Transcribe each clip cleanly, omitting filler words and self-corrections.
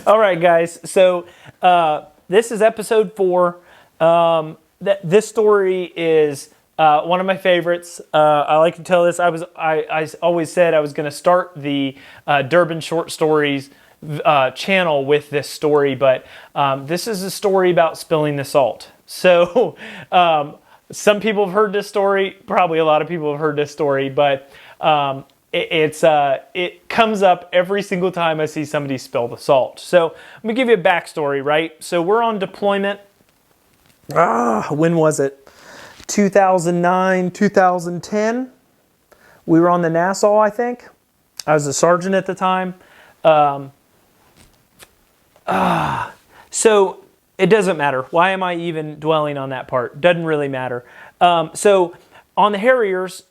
All right, guys. So this is episode 4. This story is one of my favorites. I like to tell this. I always said I was going to start the Durbin Short Stories channel with this story, but this is a story about spilling the salt. So some people have heard this story. Probably a lot of people have heard this story, but it comes up every single time I see somebody spill the salt. So let me give you a backstory, right? So we're on deployment. When was it? 2009, 2010. We were on the Nassau, I think. I was a sergeant at the time. So it doesn't matter. Why am I even dwelling on that part? Doesn't really matter. So on the Harriers,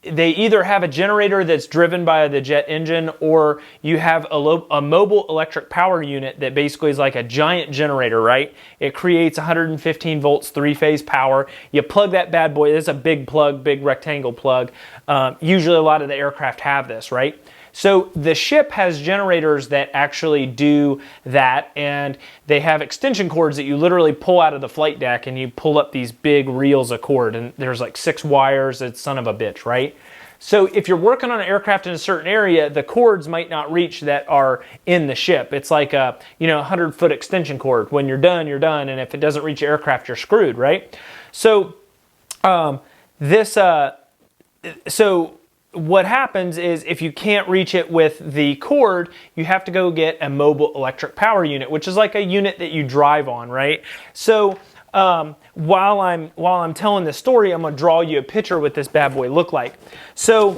they either have a generator that's driven by the jet engine, or you have a mobile electric power unit that basically is like a giant generator, right? It creates 115 volts, 3-phase power. You plug that bad boy. This is a big plug, big rectangle plug. Usually a lot of the aircraft have this, right? So the ship has generators that actually do that, and they have extension cords that you literally pull out of the flight deck, and you pull up these big reels of cord, and there's like 6 wires. It's son of a bitch, right? So if you're working on an aircraft in a certain area, the cords might not reach that are in the ship. It's like a 100-foot extension cord. When you're done, you're done, and if it doesn't reach your aircraft, you're screwed, right? So what happens is if you can't reach it with the cord, you have to go get a mobile electric power unit, which is like a unit that you drive on, right? So while I'm telling this story, I'm gonna draw you a picture what this bad boy look like. So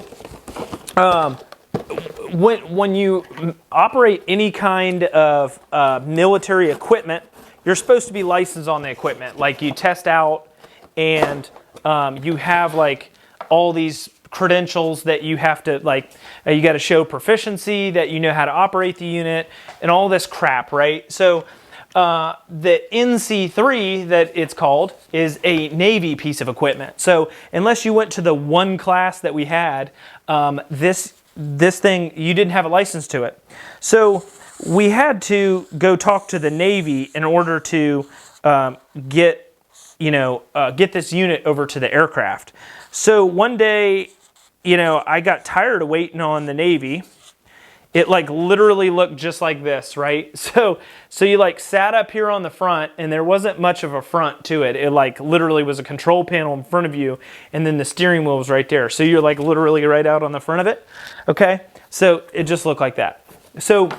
when you operate any kind of military equipment, you're supposed to be licensed on the equipment. Like you test out, and you have like all these credentials that you have to you got to show proficiency, that you know how to operate the unit, and all this crap, right? So the NC3 that it's called is a Navy piece of equipment. So unless you went to the one class that we had, this thing, you didn't have a license to it. So we had to go talk to the Navy in order to get this unit over to the aircraft. So one day, I got tired of waiting on the Navy. It like literally looked just like this, right? So you like sat up here on the front, and there wasn't much of a front to it. It like literally was a control panel in front of you, and then the steering wheel was right there. So you're like literally right out on the front of it, okay? So it just looked like that. So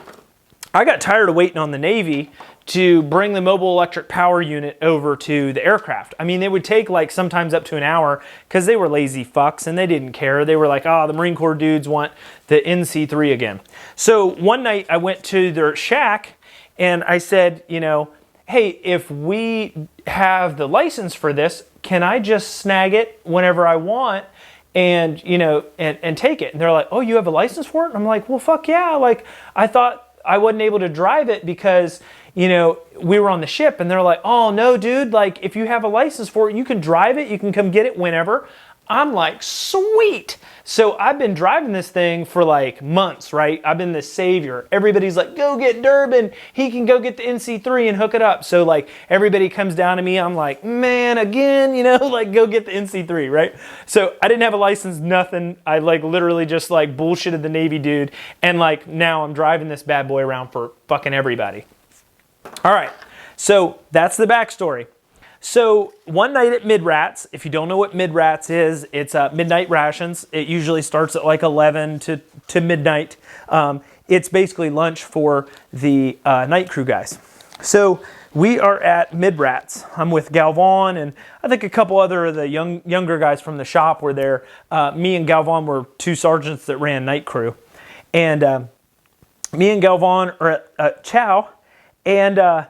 I got tired of waiting on the Navy to bring the mobile electric power unit over to the aircraft. I mean, they would take like sometimes up to an hour because they were lazy fucks and they didn't care. They were like, the Marine Corps dudes want the NC3 again. So one night I went to their shack and I said, hey, if we have the license for this, can I just snag it whenever I want and, and take it? And they're like, oh, you have a license for it? And I'm like, well, fuck yeah. Like, I thought I wasn't able to drive it because we were on the ship, and they're like, oh no, dude, like if you have a license for it, you can drive it, you can come get it whenever. I'm like, sweet. So I've been driving this thing for like months, right? I've been the savior. Everybody's like, go get Durbin. He can go get the NC3 and hook it up. So like everybody comes down to me. I'm like, man, again, like go get the NC3, right? So I didn't have a license, nothing. I like literally just like bullshitted the Navy dude. And like now I'm driving this bad boy around for fucking everybody. All right. So that's the backstory. So one night at Mid-Rats, if you don't know what Mid-Rats is, it's midnight rations. It usually starts at like 11 to midnight. It's basically lunch for the night crew guys. So we are at Mid-Rats. I'm with Galvan, and I think a couple other of the younger guys from the shop were there. Me and Galvan were 2 sergeants that ran night crew. And me and Galvan are at Chow, and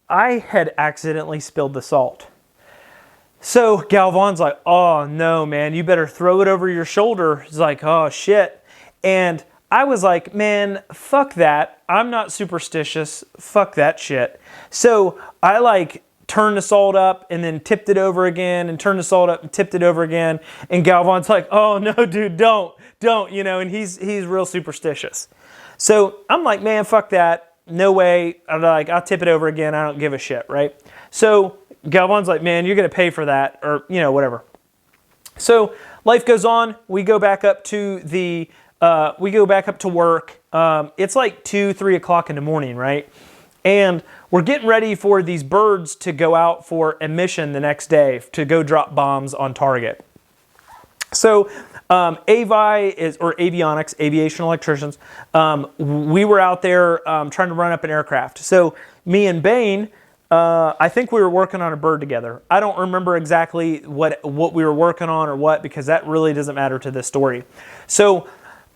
I had accidentally spilled the salt. So Galvan's like, oh no, man, you better throw it over your shoulder. He's like, oh shit. And I was like, man, fuck that. I'm not superstitious. Fuck that shit. So I like turned the salt up and then tipped it over again and turned the salt up and tipped it over again. And Galvan's like, oh no, dude, don't, and he's real superstitious. So I'm like, man, fuck that. No way. I'm like, I'll tip it over again. I don't give a shit, right? So Galvan's like, man, you're going to pay for that, or, you know, whatever. So life goes on. We go back up to work. It's like 2, 3 o'clock in the morning, right? And we're getting ready for these birds to go out for a mission the next day to go drop bombs on target. So avionics, aviation electricians, we were out there trying to run up an aircraft. So me and Bain, I think we were working on a bird together. I don't remember exactly what we were working on or what, because that really doesn't matter to this story. So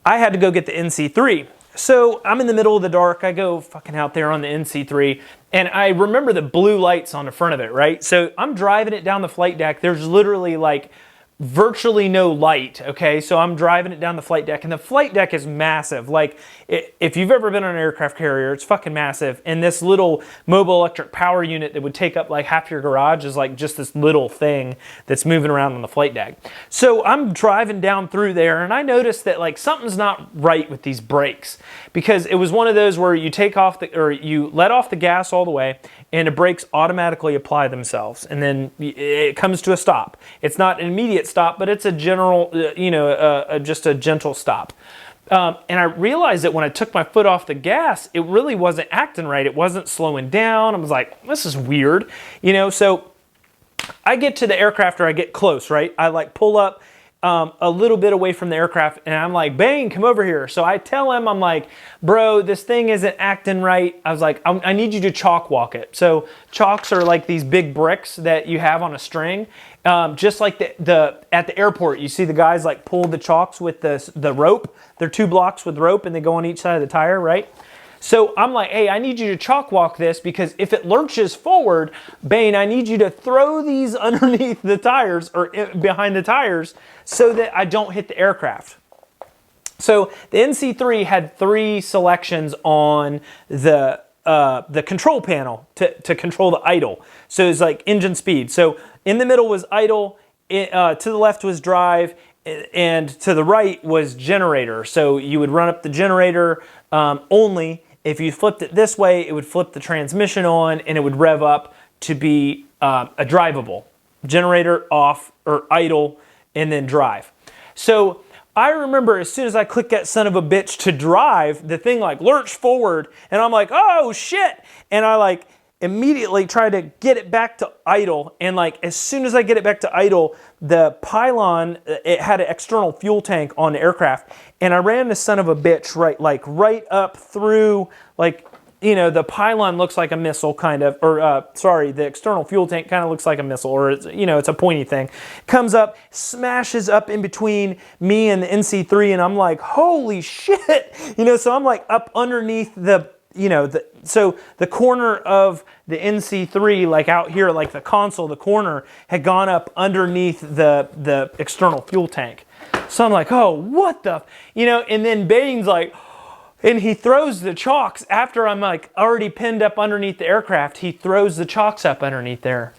I had to go get the NC3. So I'm in the middle of the dark. I go fucking out there on the NC3, and I remember the blue lights on the front of it, right? So I'm driving it down the flight deck. There's literally like virtually no light, okay? So I'm driving it down the flight deck, and the flight deck is massive. Like, if you've ever been on an aircraft carrier, it's fucking massive. And this little mobile electric power unit that would take up like half your garage is like just this little thing that's moving around on the flight deck. So I'm driving down through there, and I noticed that like something's not right with these brakes, because it was one of those where you take off you let off the gas all the way, and the brakes automatically apply themselves, and then it comes to a stop. It's not an immediate stop, but it's a general, just a gentle stop. And I realized that when I took my foot off the gas, it really wasn't acting right. It wasn't slowing down. I was like, this is weird, so I get to the aircraft, or I get close, right? I like pull up a little bit away from the aircraft, and I'm like, Bang, come over here. So I tell him, I'm like, bro, this thing isn't acting right. I was like, I need you to chalk walk it. So chalks are like these big bricks that you have on a string. Just like at the airport, you see the guys like pull the chalks with the rope. They're 2 blocks with rope, and they go on each side of the tire, right? So I'm like, hey, I need you to chalk walk this, because if it lurches forward, Bane, I need you to throw these underneath the tires, or behind the tires, so that I don't hit the aircraft. So the NC3 had 3 selections on the control panel to control the idle. So it's like engine speed. So in the middle was idle, to the left was drive, and to the right was generator. So you would run up the generator only. If you flipped it this way, it would flip the transmission on, and it would rev up to be a drivable. Generator off, or idle, and then drive. So I remember as soon as I clicked that son of a bitch to drive, the thing like lurched forward, and I'm like, oh shit! And I like immediately try to get it back to idle, and like as soon as I get it back to idle, the pylon, it had an external fuel tank on the aircraft, and I ran this son of a bitch right up through, like, the pylon looks like a missile kind of, or the external fuel tank kind of looks like a missile, or it's, it's a pointy thing. Comes up, smashes up in between me and the NC3, and I'm like, holy shit! So I'm like up underneath so the corner of the NC3, like out here, like the console, the corner had gone up underneath the external fuel tank. So I'm like, oh, what the, and then Bane's like, and he throws the chocks after I'm like already pinned up underneath the aircraft. He throws the chocks up underneath there.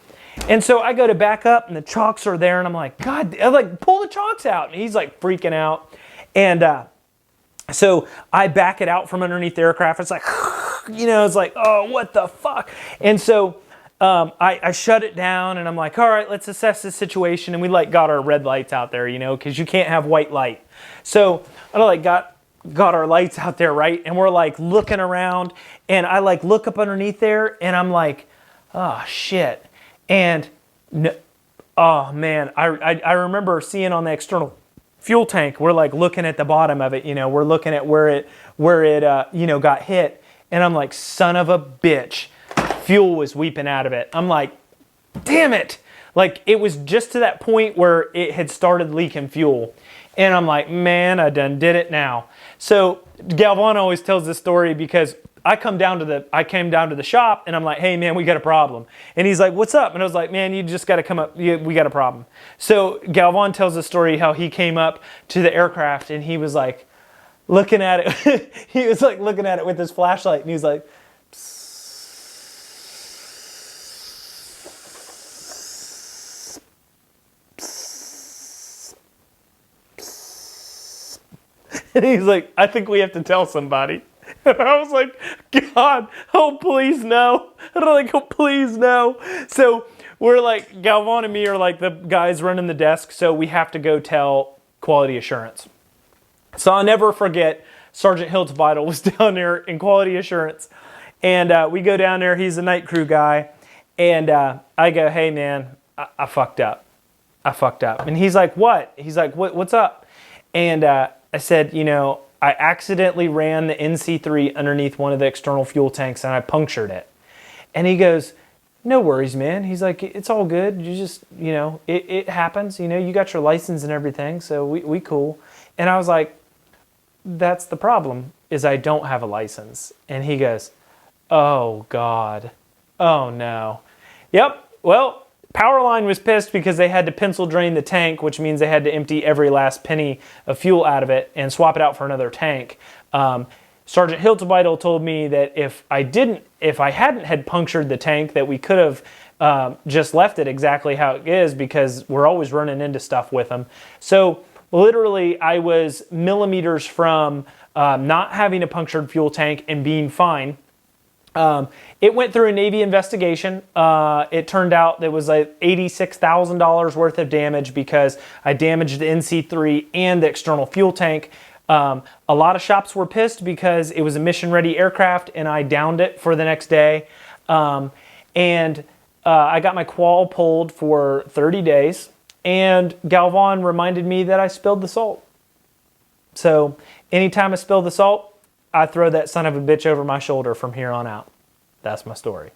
And so I go to back up, and the chocks are there, and I'm like, God, I'm like, pull the chocks out. And he's like freaking out. And so I back it out from underneath the aircraft. It's like, it's like, oh, what the fuck? And so I shut it down, and I'm like, all right, let's assess this situation. And we like got our red lights out there, because you can't have white light. So I like got our lights out there, right? And we're like looking around, and I like look up underneath there, and I'm like, oh shit. And oh man, I remember seeing on the external fuel tank, we're like looking at the bottom of it, we're looking at where it got hit, and I'm like, son of a bitch, fuel was weeping out of it. I'm like, damn it. Like, it was just to that point where it had started leaking fuel. And I'm like, man, I done did it now. So Galvan always tells this story, because I came down to the shop, and I'm like, hey man, we got a problem. And he's like, what's up? And I was like, man, you just got to come up. We got a problem. So Galvan tells the story how he came up to the aircraft, and he was like looking at it. He was like looking at it with his flashlight, and he was like, and he's like, I think we have to tell somebody. And I was like, God, oh, please no. And I'm like, oh, please no. So we're like, Galvan and me are like the guys running the desk, so we have to go tell quality assurance. So I'll never forget, Sergeant Hiltz-Vital was down there in quality assurance. And we go down there, he's a night crew guy. And I go, hey man, I fucked up. I fucked up. And he's like, what? He's like, what's up? And I said, you know, I accidentally ran the NC3 underneath one of the external fuel tanks and I punctured it. And he goes, no worries, man. He's like, it's all good. You just, you know, it happens. You know, you got your license and everything, so we cool. And I was like, that's the problem, is I don't have a license. And he goes, oh, God. Oh, no. Yep, well, Powerline was pissed because they had to pencil drain the tank, which means they had to empty every last penny of fuel out of it and swap it out for another tank. Sergeant Hiltz-Vital told me that if I hadn't had punctured the tank, that we could have just left it exactly how it is, because we're always running into stuff with them. So literally, I was millimeters from not having a punctured fuel tank and being fine. It went through a Navy investigation. It turned out there was like $86,000 worth of damage because I damaged the NC3 and the external fuel tank. A lot of shops were pissed because it was a mission-ready aircraft and I downed it for the next day. I got my qual pulled for 30 days. And Galvan reminded me that I spilled the salt. So anytime I spill the salt, I throw that son of a bitch over my shoulder from here on out. That's my story.